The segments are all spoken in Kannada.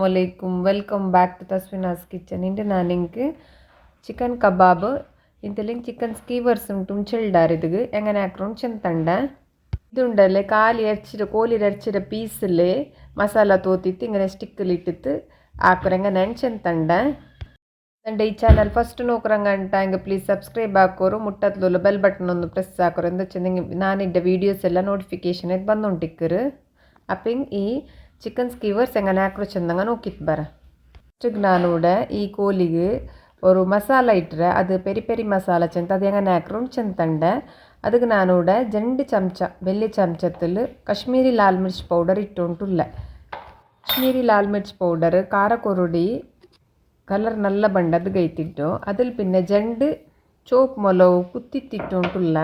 Assalamualaikum. Welcome back to Taswina's Kitchen. ಇಂದು ನಾನು ನಿಮಗೆ ಚಿಕನ್ ಕಬಾಬ್ ಇಂತಲಿಂಗ್ ಚಿಕನ್ ಸ್ಕೀವರ್ಸ್ ಉಂಟು ಚೆಲ್ಡಾರಿದುಗು ಎಂಗನೆ ಹಾಕ್ಕೊಂಡು ಚೆಂತಂಡ ಇದುಂಡಲ್ಲೇ ಕಾಲಿ ಎರ್ಚಿದ ಕೋಲಿ ಎರ್ಚಿದ ಪೀಸಲ್ಲಿ ಮಸಾಲ ತೋತಿತ್ತು ಇಂಗನೆ ಸ್ಟಿಕ್ಕಲ್ಲಿಟ್ಟಿತ್ತು ಹಾಕೋರು ಎಂಗನೆ ಚೆಂತಂಡ ಅಂಡ್ ಈ ಚಾನಲ್ ಫಸ್ಟ್ ನೋಕ್ರಂಗಂಟ ಹಂಗೆ ಪ್ಲೀಸ್ ಸಬ್ಸ್ಕ್ರೈಬ್ ಹಾಕೋರು ಮುಟ್ಟತ್ಲು ಬೆಲ್ ಬಟನ್ ಒಂದು ಪ್ರೆಸ್ ಹಾಕೋರು ಎಂದು ಚೆಂದ ನಾನಿದ್ದ ವೀಡಿಯೋಸ್ ಎಲ್ಲ ನೋಟಿಫಿಕೇಶನ್ ಆಯ್ತು ಬಂದುಂಟಿಕ್ಕರು ಅಪ್ಪಿಂಗ್ ಈ ಚಿಕನ್ ಸ್ಕೀವರ್ಸ್ ಎಂಗನೆ ಹಾಕ್ರು ಚೆಂದಂಗ ನೋಕಿತ್ತು ಬರ ಫಸ್ಟಿಗೆ ನಾನು ಈ ಕೋಲಿಗೆ ஒரு மசாலா இட்டுற அது பெரி பெரி மசாலா செಂತ ಅದು ಎಂಗನೆ ಹಾಕ್ರು ಚೆಂತಂಡ ಅದಕ್ಕೆ ನಾನು ಜಂಡು ಚಮಚ ಬೆಳ್ಳಿ ಚಮಚದಲ್ಲಿ ಕಾಶ್ಮೀರಿ ಲಾಲ್ ಮಿರ್ಚ್ ಪೌಡರ್ ಇಟ್ಟುಂಟುಲ್ಲ ಕಾಶ್ಮೀರಿ ಲಾಲ್ ಮಿರ್ಚ್ ಪೌಡರ್ ಖಾರ ಕೊರುಡಿ ಕಲರ್ ನಲ್ಲ ಬಂಡದ್ದು ಗೈತಿಟ್ಟು ಅದಲ್ಲಿ ಪಿನ್ನೆ ಜಂಡು ಚೋಪ್ ಮೊಲವು ಕುತ್ತಿತ್ತಿಟ್ಟುಂಟುಲ್ಲ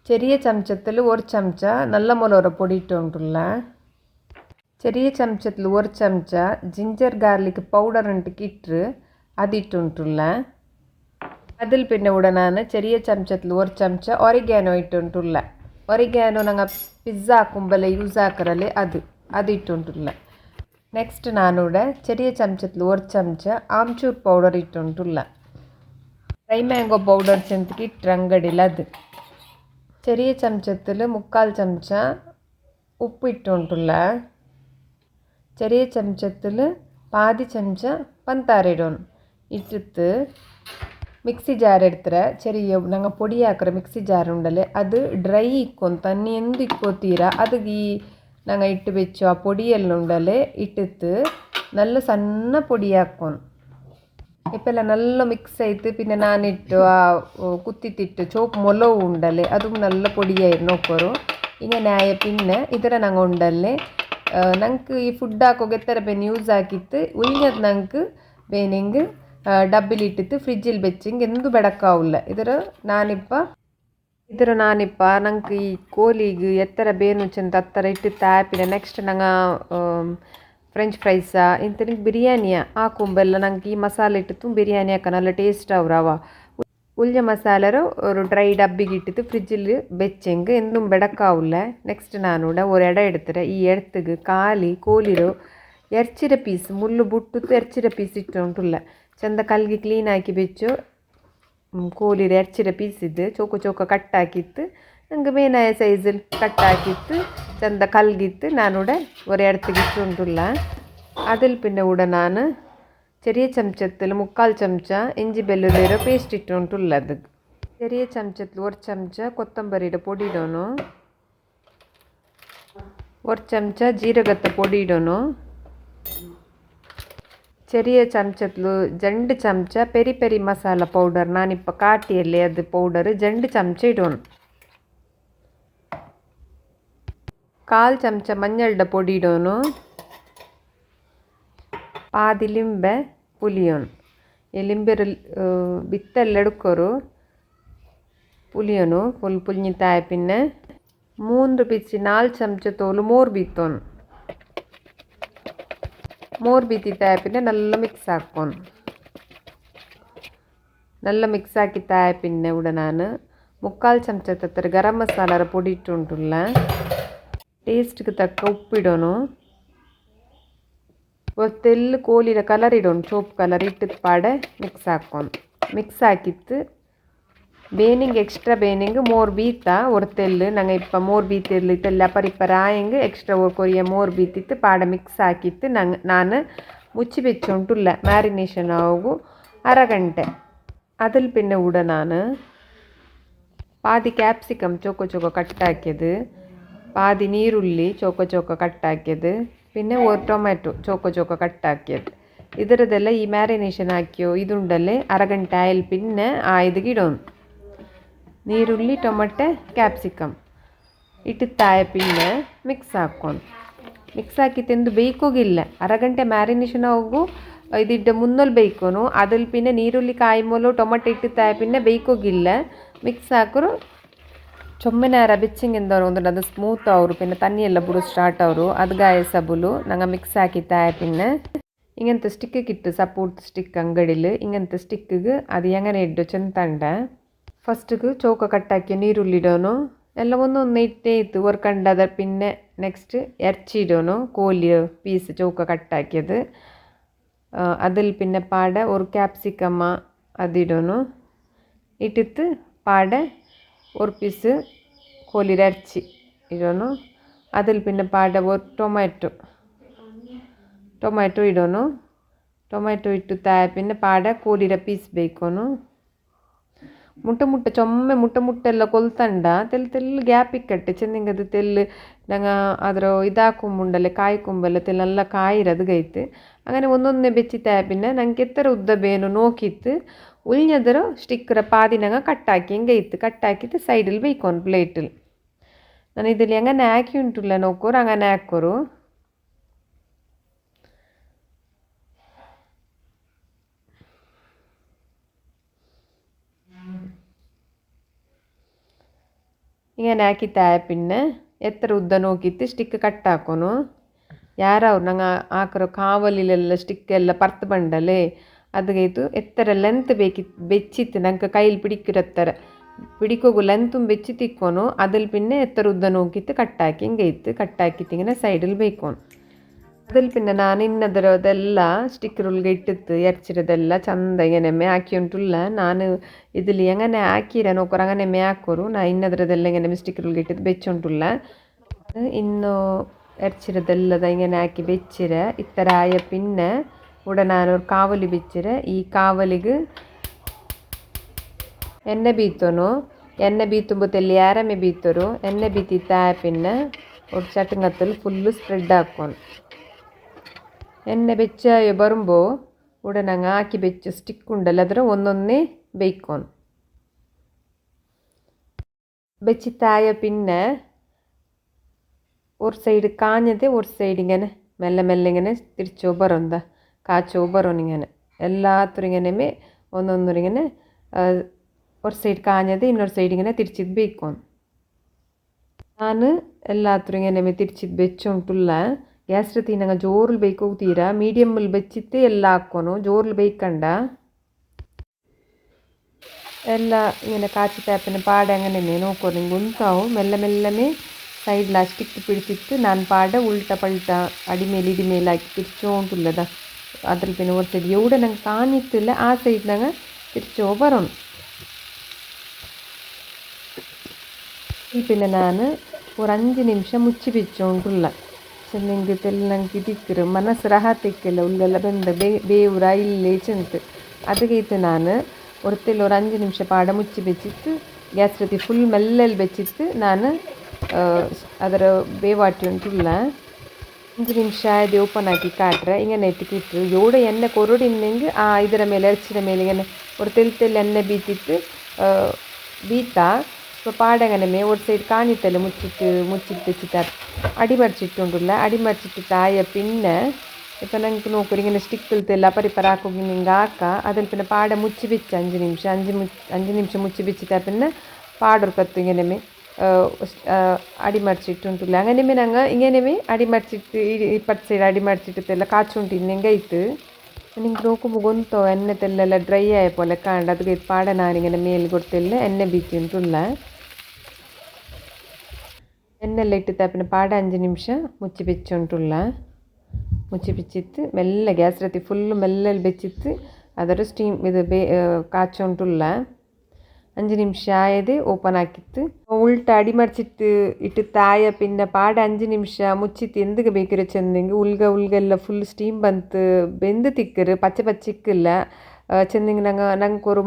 ചെറിയ ചമച്ചത്തിൽ ഒരു ചമച്ച നല്ല മുളക് പൊടി ഇട്ടുകൊണ്ടുള്ള ചെറിയ ചമച്ചത്തിൽ ഒരു ചമച്ച ജിഞ്ചർ ഗാർലിക് പൗഡർ ഇട്ടിട്ട് അതിട്ടുണ്ടുള്ള അതിൽ പിന്നെ ഇവിടെ ഞാൻ ചെറിയ ചമച്ചത്തിൽ ഒരു ചമച്ച ഒറിഗാനോ ഇട്ടുണ്ടുള്ള ഒറിഗാനോ ഞങ്ങൾ പിസ്സ ആക്കുമ്പോൾ യൂസ് ആക്കറല്ലേ അതിട്ടുണ്ടുള്ള നെക്സ്റ്റ് ഞാനിവിടെ ചെറിയ ചമച്ചത്തിൽ ഒരു ചമച്ച ആംചൂർ പൗഡർ ഇട്ടുണ്ടുള്ള ഡ്രൈ മാംഗോ പൗഡർ ചെന്തിക്ക് ഇട്ട് ಅಂಗಡಿಲ್ಲ ಅದು ചെറിയ ചമച്ചത്തിൽ 3/4 ചമച്ച ഉപ്പ് ഇട്ടുകൊണ്ടുള്ള ചെറിയ ചമച്ചത്തിൽ പാതി ചമച്ച പഞ്ചാര ഇടണം ഇട്ടിട്ട് മിക്സി ജാർ എടുത്തിട്ട് ചെറിയ ഞങ്ങൾ പൊടിയാക്കിற മിക്സി ജാർ ഉണ്ടല്ലേ ಅದು ಡ್ರೈ ಇಕ್ಕೊಂಡು ತಣ್ಣಿ ಎಂದು ಇಕ್ಕೋತೀರ ಅದಕ್ಕೆ ಈ ഞങ്ങൾ ಇಟ್ಟು വെച്ചു ಆ പൊടിയെല്ലാം ഉണ്ടല്ലേ ഇട്ടിട്ട് നല്ല ಸಣ್ಣ പൊടി ಹಾಕ್ಕೊಂಡು ഇപ്പെല്ലാം നല്ല മിക്സ് ആയിട്ട് പിന്നെ ഞാനിಟ್ಟು ആ കുത്തിത്തിട്ട് ചോപ്പ് മുളക് ഉണ്ടല്ലേ അതും നല്ല പൊടിയായിരുന്നു നോക്കോರು ഇങ്ങനെ ആയ പിന്നെ ಇದರ ഞങ്ങൾ ഉണ്ടല്ലേ ഞങ്ങൾക്ക് ഈ ഫുഡ് ಹಾಕೋಕೆ എത്ര ಬೇನೆ ಯೂಸ್ ಹಾಕಿತ್ತು ಉಳಿഞ്ഞത് ഞങ്ങൾക്ക് ಬೇನೆಂಗೆ ಡಬ್ಬಿಲಿಟ್ಟಿತ್ತು ಫ್ರಿಜ್ಜಿൽ വെച്ചെങ്കിൽ എന്തു ಬೆಡಕಾವಿಲ್ಲ ಇದರ ನಾನಿಪ್ಪ ನಂಗೆ ಈ ಕೋಲಿಗೆ ಎತ್ತರ ಬೇನು ಚೆಂದ ಹತ್ತರ ಇಟ್ಟಿತ್ತು ಆ್ಯಪಿನ ನೆಕ್ಸ್ಟ್ ನಂಗೆ ಫ್ರೆಂಚ್ ಫ್ರೈಸಾ ಇಂತನಿಗೆ ಬಿರಿಯಾನಿಯ ಹಾಕುಂಬೆಲ್ಲ ನಂಗೆ ಈ ಮಸಾಲೆ ಇಟ್ಟಿತ್ತು ಬಿರಿಯಾನಿ ಹಾಕ നല്ല ಟೇಸ್ಟ್ ಅವ್ರವ ഉള്ളിയ മസാലರು ഒരു ഡ്രൈ ഡബ്ബിಗೆ ഇട്ടിട്ട് ഫ്രിഡ്ജിൽ വെച്ചെങ്കിൽ എന്തും ಬೆಡಕಾವಿಲ್ಲ ನೆಕ್ಸ್ಟ್ ನಾನು ഒരു ಎಡ എടുത്തിട്ട് ಈ ಎಡ್ತಿಗೆ ಕಾಲಿ ಕೋಲಿರೋ ಎರ್ಚಿರ ಪೀಸ್ ಮುಳ್ಳು ಬುಟ್ಟು ಎರ್ಚಿರ ಪೀಸ್ ಇಟ್ಟುಂಟುಲ್ಲ ಚೆಂದ ಕಲ್ಗೆ ಕ್ಲೀನ್ ಹಾಕಿ ಬೆಚ್ಚು ಕೋಲಿರ ಎರ್ಚಿರ ಪೀಸ್ ಇದ್ದು ಚೋಕ ಚೋಕ ಕಟ್ ಹಾಕಿತ್ತು ನಂಗೆ ಬೇನಾಯ ಸೈಜಲ್ಲಿ ಕಟ್ ಹಾಕಿತ್ತು ಚೆಂದ ಕಲ್ಗಿತ್ತು ನಾನು ഒരു ಎಡ್ತಿಗೆ ಇಟ್ಟುಂಟುಲ್ಲ അതിൽ പിന്നെ ನಾನು ചെറിയ ചമച്ചത്തിൽ 3/4 ചമച്ച ഇഞ്ചി വെല്ലുള്ളിയുടെ പേസ്റ്റ് ഇട്ടുകൊണ്ടുള്ള അത് ചെറിയ ചമച്ചത്തിൽ ഒരു ചമച്ച കൊത്തമ്പരിയുടെ പൊടി ഇടണോ ഒരു ചമച്ച ജീരകത്തെ പൊടി ഇടണോ ചെറിയ ചമച്ചത്തിൽ 2 ചമച്ച പെരി പെരി മസാല പൗഡർ ഞാനിപ്പോൾ കാട്ടിയല്ലേ അത് പൗഡർ 2 ചമച്ച ഇടണം 1/4 ചമച്ച മഞ്ഞളുടെ പൊടി ഇടണോ പാതി ലിಂಬೆ ಪುಲಿಯೋನು ಈ ಲಿಂಬೆರ ಬಿತ್ತೆಲ್ಲ എടുക്കರು ಪುಲಿಯೋನು ಫುಲ್ ಪುಲ್ഞ്ഞിത്തായ പിന്നെ 3-4 ചമച്ച തോല് മോർ ബീത്തോನು മോർ ബീത്തിത്തായ പിന്നെ നല്ല മിക്സ് ആക്കോನು നല്ല മിക്സ് ആക്കിത്തായ പിന്നെ ഇവിടെ ನಾನು 3/4 ಚಮಚದ ಗರಂ ಮಸಾಲಾರ പൊടി ಇಟ್ಟುಂಟುಲ್ಲ ಟೇಸ್ಟ್ಗೆ ತಕ್ಕ ಉಪ್ಪಿಡೋನು ಒತ್ತೆಲ್ಲ ಕೋಲಿರ ಕಲರ್ ಇಡೋನು ಚೋಪ್ ಕಲರ್ ಇಟ್ಟಿದ್ದು ಪಾಡೆ ಮಿಕ್ಸ್ ಹಾಕಿತ್ತು ಬೇನಿಂಗ್ ಎಕ್ಸ್ಟ್ರಾ ಬೇನಿಂಗ್ ಮೋರ್ ಬೀತ ಒರ್ತೆಲ್ಲು ನಂಗೆ ಇಪ್ಪ ಮೋರ್ ಬೀತಿರ್ಲಿ ಇತ್ತೆಲ್ಲ ಪರಿಪರ ಆಯಂಗೆ ಎಕ್ಸ್ಟ್ರಾ ಕೊರಿಯ ಮೋರ್ ಬೀತಿತ್ತು ಪಾಡ ಮಿಕ್ಸ್ ಹಾಕಿತ್ತು ನಾನು ಮುಚ್ಚಿ ಬೆಚ್ಚುಂಟುಲ್ಲ ಮ್ಯಾರಿನೇಷನ್ ಆಗು ಅರಗಂಟೆ അതിൽ പിന്നെ ഇവിടെ ನಾನು പാതി ಕ್ಯಾಪ್ಸಿಕಮ್ ಚೋಕ ಚೋಕ ಕಟ್ ಹಾಕಿയത് പാതി ನೀರುಳ್ಳಿ ಚೋಕ ಚೋಕ ಕಟ್ ಹಾಕಿയത് പിന്നെ ഒരു ಟೊಮೆಟೊ ಚೋಕ ಚೋಕ ಕಟ್ ಹಾಕಿയത് ಇದರದೆಲ್ಲ ಈ ಮ್ಯಾರಿನೇಷನ್ ಹಾಕಿಯೋ ಇದುಂಡಲ್ಲೇ ಅರಗಂಟೆ ಆಯಿಲ್ പിന്നെ ഇതിಗೆ ಇಡೋನು ನೀರುಳ್ಳಿ ಟೊಮೆಟೊ ಕ್ಯಾಪ್ಸಿಕಮ್ ಇಟ್ಟಿತ್ತಾಯ പിന്നെ ಮಿಕ್ಸ್ ಹಾಕ್ಕೊಂಡು ಮಿಕ್ಸ್ ಹಾಕಿತ್ತೆಂದು ಬೇಯ್ಕೋಗಿಲ್ಲ ಅರಗಂಟೆ ಮ್ಯಾರಿನೇಷನ್ ಹೋಗು ഇതിട്ട് മുന്നൽ ಬೇಯ್ಕೋನು അതിൽ പിന്നെ ನೀರುಳ್ಳಿ ಕಾಯಿಮೋಲು ಟೊಮೆಟೊ ಇಟ್ಟಿತ್ತಾಯ പിന്നെ ಬೇಯ್ಕೋಗಿಲ್ಲ ಮಿಕ್ಸ್ ಹಾಕರು ചുമ്മനാര ബെച്ചിങ് എന്താ തോന്നുന്നുണ്ട് അത് സ്മൂത്ത് ആവും പിന്നെ തണ്ണിയെല്ലാം ബുಡು സ്റ്റാർട്ട് ആവും അത് ಗಾಯ ಸಬುಲು ನಂಗೆ ಮಿಕ್ಸ್ ಹಾಕಿತ್ತಾಯ പിന്നെ ഇങ്ങനത്തെ സ്റ്റിക്ക് കിട്ടും സപ്പോർട്ട് സ്റ്റിക്ക് ಅಂಗಡಿയിൽ ഇങ്ങനത്തെ സ്റ്റിക്ക് ಅದು ಹೆಂಗನೆ ಇಟ್ಟು ಚೆಂತಂಡ ಫಸ್ಟಿಗೆ ಚೌಕ ಕಟ್ಟಾಕಿ ನೀರುಳ್ಳಿ ಇಡೋನು ಎಲ್ಲ ಒಂದೊಂದು ಇಟ್ಟೇ ಇತ್ತು ಹೊರ್ಕಂಡದ പിന്നെ ನೆಕ್ಸ್ಟ್ ഇറച്ചി ഇടണു കോഴി പീസ് ചൗക്ക കട്ടാക്കിയത് അതിൽ പിന്നെ പാടെ ഒരു ക്യാപ്സിക്കമ്മ അതിടണു ഇട്ടിട്ട് പാടെ ഒരു പീസ് കോഴിയുടെ ഇറച്ചി ഇടണു അതിൽ പിന്നെ പാടെ ഒരു ಟೊಮ್ಯಾಟೊ ಇಡೋನು ಟೊಮ್ಯಾಟೊ ಇಟ್ಟು പിന്നെ പാടെ ಕೋಳಿയുടെ ಪೀಸ್ ಬೇಯ್ಕೊನು ಮುಟ್ಟ ಚೊಮ್ಮೆ ಮುಟ್ಟೆಲ್ಲ ಕೊಲ್ತಂಡ ತೆಲ್ಲು ಗ್ಯಾಪ್ ಇಕ್ಕಟ್ಟೆ ಚೆಂದಿಂಗದು ತೆಲ್ಲು ನಂಗೆ ಅದರ ಇದಾಕೊಂಬುಂಡಲ್ಲೇ ಕಾಯ್ಕೊಂಬಲ್ಲ ತೆಲ್ಲೆಲ್ಲ ಕಾಯಿರದು ಗೈತು അങ്ങനെ ಒಂದೊಂದೇ ಬೆಚ್ಚಿತ್ತ പിന്നെ ನಂಗೆ ಎತ್ತರ ಉದ್ದ ಬೇನು ನೋಕಿತ್ತು ಉಳ್ഞ്ഞದರ ಸ್ಟಿಕ್ಕರ ಪಾದಿನಂಗ ಕಟ್ಟಾಕಿ ಹಿಂಗೆ ಇತ್ತು ಕಟ್ಟಾಕಿತ್ತು ಸೈಡಲ್ಲಿ ಬೇಯ್ಕೊಂಡು ಪ್ಲೇಟಲ್ಲಿ ನಾನು ಇದರಲ್ಲಿ അങ്ങനെ ആക്കി ഉണ്ടില്ല നോക്കോರು അങ്ങനെ ಹಾಕೋರು ഇങ്ങനെ ആക്കിത്തായ പിന്നെ എത്ര ഉദ്ದ നോക്കിയിട്ട് സ്റ്റിക്ക് കട്ടാക്കുന്നു ಯಾರವ್ರು ನಂಗೆ ಹಾಕಿರೋ ಕಾವಲಿಲೆಲ್ಲ ಸ್ಟಿಕ್ಕೆಲ್ಲ ಪರ್ತು ಬಂಡಲೆ ಅದಗೈತು ಎತ್ತರ ಲೆಂತ್ ಬೆಚ್ಚಿತ್ತು ನಂಗೆ ಕೈಲಿ പിടിക്കിരത്തര പിടിക്കോಗು ಲೆಂತ್ ಬೆಚ್ಚಿ ತಿಕ್ಕೋನು അതിൽ പിന്നെ എത്ര ഉദ്ದ നോക്കിയിട്ട് കട്ടാക്കി ಹಿಂಗೆ ಇತ್ತು ಕಟ್ಟಾಕಿತ್ತು ഇങ്ങനെ സൈഡിൽ ಬೇಯ್ಕೋನು അതിൽ പിന്നെ ನಾನು ಇನ್ನದರದೆಲ್ಲ ಸ್ಟಿಕ್ಕರ್ ಉಳ್ಗೆ ಇಟ್ಟಿತ್ತು ಎರ್ಚಿರೋದೆಲ್ಲ ಚಂದ ഇങ്ങനെ ಹಾಕಿ ಉಂಟುಲ್ಲ ನಾನು ഇതിൽ എങ്ങനെ ಹಾಕಿರ ನೋಕೋರು അങ്ങനെ ಹಾಕೋರು ನಾ ಇನ್ನದರದೆಲ್ಲ ഇങ്ങനെ ಸ್ಟಿಕ್ಕರ್ ಉಳ್ಗೆ ಇಟ್ಟಿದ್ದು ಬೆಚ್ಚುಂಟುಲ್ಲ ಇನ್ನು എർച്ചിരതെല്ലത ഇങ്ങനെ ആക്കി വെച്ചിര ഇത്തര ആയ പിന്നെ ഇവിടെ ഞാനൊരു കാവലി വെച്ചിര ഈ കാവലിക്ക് എണ്ണ ബീത്തോನು എണ്ണ ബീത്തുമ്പോൾ തെല്ലി ആരമೆ ಬೀತರು ಎಣ್ಣೆ ಬೀತಿತ್ತಾಯ പിന്നെ ഒരു ചട്ടുങ്കത്തിൽ ഫുള്ള് സ്പ്രെഡ് ആക്കണം ಎಣ್ಣೆ ಬೆಚ್ಚಾಯ ಬರುമ്പോൾ ഉടനങ്ങ് ആക്കി വെച്ച് സ്റ്റിക്ക് ഉണ്ടല്ലോ അതിൽ ഒന്നൊന്നേ ಬೇಯ್ಕೊಂಡು വെച്ചിത്തായ പിന്നെ ഒരു സൈഡ് കാഞ്ഞത് ഒരു സൈഡ് ഇങ്ങനെ മെല്ലെ മെല്ലെ ഇങ്ങനെ തിരിച്ചോ ബറോന്ത കാച്ചോ ബറോനിങ്ങനെ എല്ലാത്തരും ഇങ്ങനെ ഒന്നൊന്നിങ്ങനെ ഒരു സൈഡ് കാഞ്ഞത് ಇನ್ನೊരു സൈഡ് ഇങ്ങനെ തിരിച്ചിട്ട് ಬೇಯ್ಕೊಂಡು ನಾನು എല്ലാത്തരും ഇങ്ങനെ തിരിച്ചിട്ട് വെച്ചുಂಟುಲ್ಲ ಗ್ಯಾಸ್ ರೀತಿ ನಂಗೆ ಜೋರಲ್ಲಿ ಬೇಯ್ಕೋಗ್ತೀರಾ ಮೀಡಿಯಮ್ಮಲ್ಲಿ ಬೆಚ್ಚಿತ್ತು ಎಲ್ಲ ಹಾಕ್ಕೊನು ಜೋರಲ್ಲಿ ಬೇಯ್ಕಂಡ ಎಲ್ಲ ഇങ്ങനെ കാച്ചിത്താപ്പിന് പാടെ അങ്ങനെ നോക്കോ നിങ്ങൾ ഉಂಟಾವು ಮೆಲ್ಲ ಮೆಲ್ಲನೆ ಸೈಡ್ಲ ಸ್ಟಿಕ್ പിടിച്ചിട്ട് ನಾನು പാടെ ಉಲ್ಟ ಪಲ್ಟ ಅಡಿಮೇಲೆ ಇಡಿಮೇಲೆ ಹಾಕಿ ತಿರ್ಚೋಂಟುಲ್ಲದ ಅದ್ರ പിന്നെ ഒരു സൈഡ് എവിടെ ನಂಗೆ ಕಾಣಿತ್ತಿಲ್ಲ ಆ ಸೈಡ್ ನಂಗೆ തിരിച്ചോ ಬರೋನು പിന്നെ ನಾನು ഒരു 5 ನಿಮಿಷ ಮುಚ್ಚಿ ಬೆಚ್ಚೋಂಟುಲ್ಲ ಚೆಂದಂಗೆ ತೆಲ್ಲಂಗೆ ತಿಕ್ಕರು ಮನಸ್ಸು ರಹ ತಿಕ್ಕಿಲ್ಲ ಉಲ್ಲೆಲ್ಲ ಬೆಂದ ಬೇವುರ ಇಲ್ಲೇ ಚೆಂತು ಅದಕ್ಕೆ ನಾನು ಹೊರತೆಲ್ಲ ഒരു 5 ನಿಮಿಷ ಪಾಡ ಮುಚ್ಚಿ ಬೆಚ್ಚಿತ್ತು ಗ್ಯಾಸ್ ರೀತಿ ಫುಲ್ ಮೆಲ್ಲಲ್ಲಿ ಬೆಚ್ಚಿತ್ತು ನಾನು ಅದರ ಬೇವಾಟಿ ಉಂಟುಲ್ಲ 5 ನಿಮಿಷ ಅದು ಓಪನ್ ಆಗಿ ಕಾಟ್ರೆ ಹಿಂಗೆ ಎತ್ತಿಕಿಟ್ರು ಎವಡೆ ಎಣ್ಣೆ ಕೊರಡಿನಂಗೆ ಆ ಇದರ ಮೇಲೆ ಎರ್ಚಿನ ಮೇಲೆ ಇങ്ങനെ ഒരു ತೆಲ್ಲಿ ಎಣ್ಣೆ ಬೀತಿತ್ತು ಬೀತಾ പാടങ്ങനെ ഒരു സൈഡ് കാഞ്ഞിത്തല്ല മുച്ചിട്ട് വെച്ചിട്ട് അടിമറിച്ചിട്ടുണ്ടല്ല അടിമറിച്ചിട്ട് തായ പിന്നെ ഇപ്പം ഞങ്ങൾക്ക് നോക്കൂ ഇങ്ങനെ സ്റ്റിക്കിലത്തെല്ലാം പരിപ്പറാക്കി നിങ്ങൾ ആക്കുക അതിൽ പിന്നെ പാടെ മുച്ചി വെച്ച് 5 നിമിഷം 5 നിമിഷം മുച്ചി വെച്ചിട്ടാ പിന്നെ പാടൊരുക്കത്ത് ഇങ്ങനെ അടിമറിച്ചിട്ടുണ്ടല്ല അങ്ങനെ ഞങ്ങൾ ഇങ്ങനെ അടിമറിച്ചിട്ട് ഇപ്പത്തെ സൈഡ് അടിമറിച്ചിട്ടെല്ലാം കാച്ചുകൊണ്ടിരുന്നെങ്കിൽ ആയിട്ട് നിങ്ങൾക്ക് നോക്കുമ്പോൾ ഗൊಂತೋ എണ്ണ തെല്ലെಲ್ಲ ಡ್ರೈ ആയ പോലെ കാണണ്ട അത് പാടെ ഞാനിങ്ങനെ മേൽ കൊടുത്തെല്ല എണ്ണ ബീറ്റിട്ടുള്ള എന്നെല്ലാം ഇട്ടിട്ട് പിന്നെ പാടെ 5 നിമിഷം മുച്ചി വെച്ചുകൊണ്ടുള്ള മുച്ചി വെച്ചിട്ട് മെല്ലെ ഗ്യാസ് റത്തി ഫുള്ള് മെല്ലെ വെച്ചിട്ട് ಅದರ ಸ್ಟೀಮ್ ಇದು ಕಾಚೋಂಟುಲ್ಲ 5 ನಿಮಿಷ ಆಯದೆ ಓಪನ್ ಹಾಕಿತ್ತು ಉಲ್ಟ ಅಡಿ ಮಡಿಚಿಟ್ಟು ಇಟ್ಟು ತಾಯ പിന്നെ പാടെ 5 ನಿಮಿಷ ಮುಚ್ಚಿತ್ತು ಎಂದಿಗೆ ಬೇಕಿರೋ ಚೆಂದಂಗೆ ಉಲ್ಗೆಲ್ಲ ಫುಲ್ ಸ್ಟೀಮ್ ಬಂತು ಬೆಂದು ತಿಕ್ಕರು പച്ചക്കില്ല ചെന്നിങ് ഞങ്ങൾക്കൊരു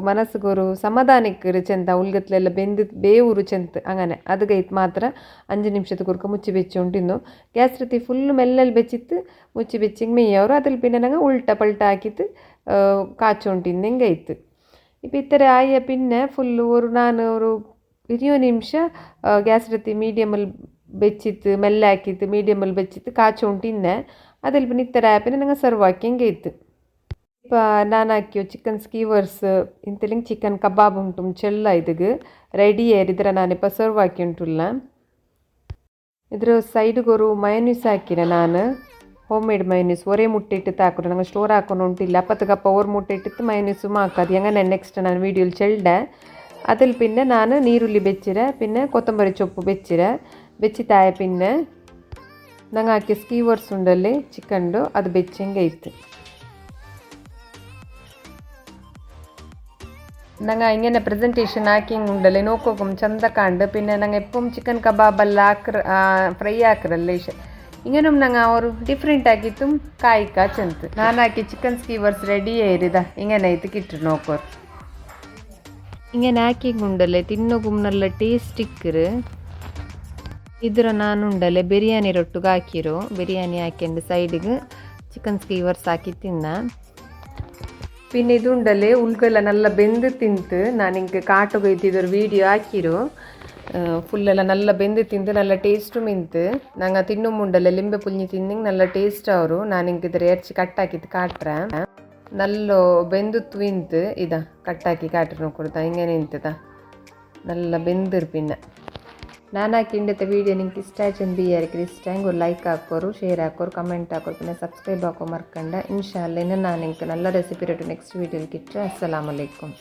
മനസ്സിക്കൊരു സമാധാനിക്കൊരു ചെന്ത ഉൽഗത്തിലെല്ലാം ಬೇವುರು ಚೆಂತ അങ്ങനെ അത് കൈത്ത് മാത്രം 5 നിമിഷത്തേക്ക് മുಚ್ಚಿ വെച്ചുകൊണ്ടിരുന്നു ഗ്യാസ് ರೀತಿ ಫುಲ್ ಮೆಲ್ಲಲ್ಲಿ ಬೆಚ್ಚಿತ್ತು ಮುಚ್ಚಿ ಬೆಚ್ಚಿಂಗ್ ಮೇಯವರು അതിൽ പിന്നെ ഞങ്ങൾ ഉൾട്ട പൾട്ട ആക്കിയിട്ട് കാച്ചോണ്ടിരുന്നെങ്കിൽ ആಯ್ತು ഇപ്പം ഇത്ര ആയ പിന്നെ ഫുള്ള് ನಾನು ഒരു 20 ನಿಮಿಷ ഗ്യാസ് ರೀತಿ ಮೀಡಿಯಮಲ್ಲಿ ಬೆಚ್ಚಿತ್ತು ಮೆಲ್ಲ ಹಾಕಿತ್ತು ಮೀಡಿಯಮಲ್ಲಿ ಬೆಚ್ಚಿತ್ತು ಕಾಚೋಂಟಿನ್ನೆ അതിൽ പിന്നെ ഇത്ര ആയ പിന്നെ ഞങ്ങൾ ಸರ್ವ್ ആക്കിയെങ്കിൽ ಆಯ್ತು ഇപ്പോൾ ನಾನು ಹಾಕಿಯೋ ಚಿಕನ್ ಸ್ಕೀವರ್ಸ್ ಇಂತೆಲ್ಲ ಚಿಕನ್ ಕಬಾಬ್ ಉಂಟು ಚೆಲ್ಲ ಇದಕ್ಕೆ ರೆಡಿ ಏರಿದ್ರೆ ನಾನಿപ്പോൾ ಸರ್ವ್ ಹಾಕಿ ಉಂಟುಲ್ಲ ಇದ್ರ ಸೈಡ್ಗೆ ഒരു ಮಯೋನೀಸ್ ಹಾಕಿರ ನಾನು ಹೋಮ್ ಮೇಡ್ ಮಯೋನೀಸ್ ഒരേ മുട്ട ഇട്ടിട്ട് ಹಾಕೋರು ನಂಗೆ ಸ್ಟೋರ್ ಹಾಕೊಂಡು ಉಂಟಿಲ್ಲ ಅಪ್ಪತ್ತಗಪ್ಪ ഒരു ಮುಟ್ಟೆ ಇಟ್ಟಿತ್ತು ಮಯೋನೀಸು ಹಾಕೋದು ಹೆಂಗನೆ ನೆಕ್ಸ್ಟ್ ನಾನು ವೀಡಿಯೋಲಿ ಚೆಲ್ಡೆ അതിൽ പിന്നെ ഞാൻ നീരുള്ളി വെച്ചിര പിന്നെ കൊത്തമ്പരി ചൊപ്പ് വെച്ചിര വെച്ചിത്തായ പിന്നെ ನಂಗೆ ಹಾಕಿ ಸ್ಕೀವರ್ಸ್ ಉಂಡಲ್ಲಿ ಚಿಕನ್ದು ಅದು ಬೆಚ್ಚಂಗೆ ಇತ್ತು ನಂಗೆ ഇങ്ങനെ ಪ್ರೆಸೆಂಟೇಷನ್ ಹಾಕಿಂಗ್ ಉಂಡಲ್ಲಿ ನೋಕೋಕಂ ಚಂದ ಕಾಂಡು പിന്നെ ನಂಗೆ ಎಪ್ಪಂ ಚಿಕನ್ ಕಬಾಬೆಲ್ಲ ಫ್ರೈ ಹಾಕ್ರಲ್ಲ ഇങ്ങനെ ನಂಗೆ ಅವರು ಡಿಫ್ರೆಂಟ್ ಆಗಿತ್ತು ಕಾಯ್ಕ ಚಂತು ನಾನು ಹಾಕಿ ಚಿಕನ್ ಸ್ಕೀವರ್ಸ್ ರೆಡಿ ಏರಿದ ഇങ്ങനെ ಐತಿ കിട്ടു നോക്കോർ ഇങ്ങനെ ಹಾಕಿಂಗ್ ಉಂಡಲ್ಲಿ ತಿನ್ನೋಗುಂ നല്ല ಟೇಸ್ಟ್ ಇಕ್ಕರು ಇದರ ನಾನು ಉಂಡಲೆ ಬಿರಿಯಾನಿ ರೊಟ್ಟಿಗೆ ಹಾಕಿರೋ ಬಿರಿಯಾನಿ ಹಾಕ್ಯಂಡು ಸೈಡಿಗೆ ಚಿಕನ್ ಸ್ಕೀವರ್ಸ್ ಹಾಕಿ ತಿನ್ನ പിന്നെ ಇದು ಉಂಡಲೆ ಉಳ್ಗೆಲ್ಲ നല്ല ಬೆಂದು ತಿಂತು ನಾನು ಹಿಂಗೆ ಕಾಟುಗೆ ಇದ್ದಿದ್ದೊರು ವೀಡಿಯೋ ಹಾಕಿರೋ ಫುಲ್ಲೆಲ್ಲ നല്ല ಬೆಂದು ತಿಂದು നല്ല ಟೇಸ್ಟು ಮಿಂತು ನಂಗೆ ತಿನ್ನು ಮುಂಡಲೆ ಲಿಂಬೆ ಪುಲ್ನಿ ತಿಂದಿಂಗ್ നല്ല ಟೇಸ್ಟ್ ಅವರು ನಾನು ಹಿಂಗೆ ಇದ್ರ ಎರ್ಚಿ ಕಟ್ಟಾಕಿದ್ದು ಕಾಟ್ರೆ നല്ല ಬೆಂದು ತಿಂತು ಇದ ಕಟ್ಟಾಕಿ ಕಾಟ್ರಿ ನೋಡ್ಕೊಡ್ತ ಹಿಂಗೆ ನಿಂತದ നല്ല ಬೆಂದಿರು പിന്നെ ನಾನು ಹಾಕಿಂಡത്തെ വീഡിയോ നിങ്ങൾക്ക് ഇഷ്ടമായിച്ചെന്ന് വിചാരിക്കും ഇഷ്ടമെങ്കിൽ ഒരു ലൈക്ക് ആക്കോರು ഷെയർ ആക്കോರು കമൻറ്റ് ആക്കോರು പിന്നെ സബ്സ്ക്രൈബ് ആക്കോ മറക്കണ്ട ഇൻഷാല്ല ഇന്ന് ನಾನು നിങ്ങൾക്ക് നല്ല ರೆಸಿಪಿ ರೆಟ್ಟು ನೆಕ್ಸ್ಟ್ ವೀಡಿಯೋಲಿ ಕಿಟ್ಟರೆ ಅಸ್ಸಲಾಮು ಅಲೈಕುಮ್